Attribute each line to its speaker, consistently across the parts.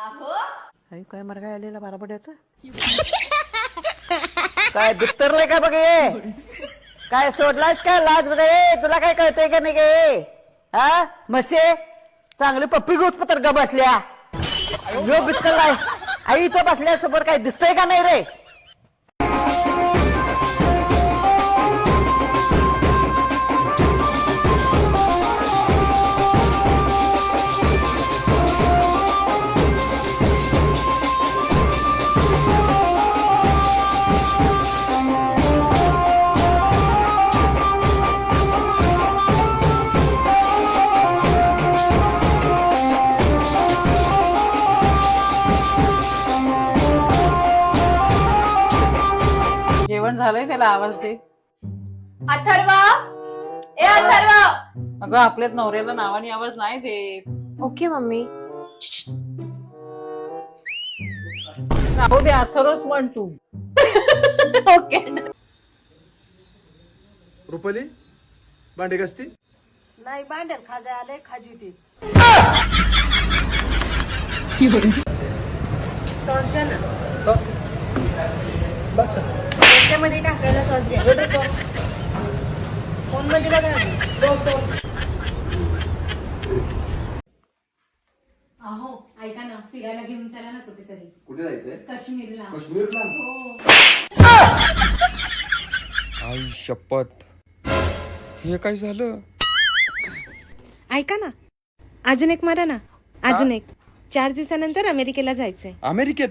Speaker 1: काय मार काय आलेला बारापड्याचा काय बित्तरलंय काय बघ हे काय सोडलायस का लाज बघ तुला काय कळतंय का नाही गे हा मसे चांगली पप्पी गोच पत्र ग बसल्या यो बित्तरलाय आई इथं बसल्यासमोर काय दिसतंय का नाही रे
Speaker 2: जेवण झालंय त्याला आवाज दे
Speaker 3: अथर्वा ए अथर्वा
Speaker 2: अगं आपल्यात नवऱ्याला नावाने आवाज नाही देत
Speaker 3: ओके मम्मी
Speaker 2: राहू दे अथर्वच म्हण तू
Speaker 3: ओके
Speaker 4: रुपाली भांडे घासती
Speaker 1: नाही बांधेल खाजा आले खाजी ती
Speaker 3: सॉस द्या ना त्याच्यामध्ये टाकायला सॉस द्या फोन मध्ये बघा
Speaker 5: अहो ऐका ना फिरायला घेऊन चला ना कुठेतरी
Speaker 4: कुठे जायचंय
Speaker 5: काश्मीरला
Speaker 4: काश्मीरला
Speaker 5: हो
Speaker 6: आई शपथ हे काय झालं
Speaker 7: ऐका ना अजून एक मारा ना अजून एक 4 दिवसानंतर अमेरिकेला जायचंय
Speaker 6: अमेरिकेत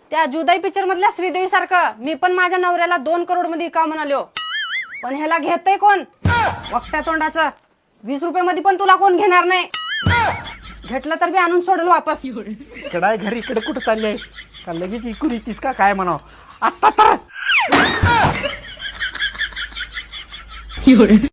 Speaker 3: त्या जुदाई पिक्चर मधल्या श्रीदेवी सारखं मी पण माझ्या नवऱ्याला 2 करोड मध्ये का म्हणालो पण ह्याला घेतय कोण वक्त्या तोंडाचं 20 रुपये मध्ये पण तुला कोण घेणार नाही घेतलं तर मी आणून सोडल वापस
Speaker 1: इकडे घरी इकडे कुठं चालली आहेस का लगेच इकून येतीस का काय म्हणाव आता तर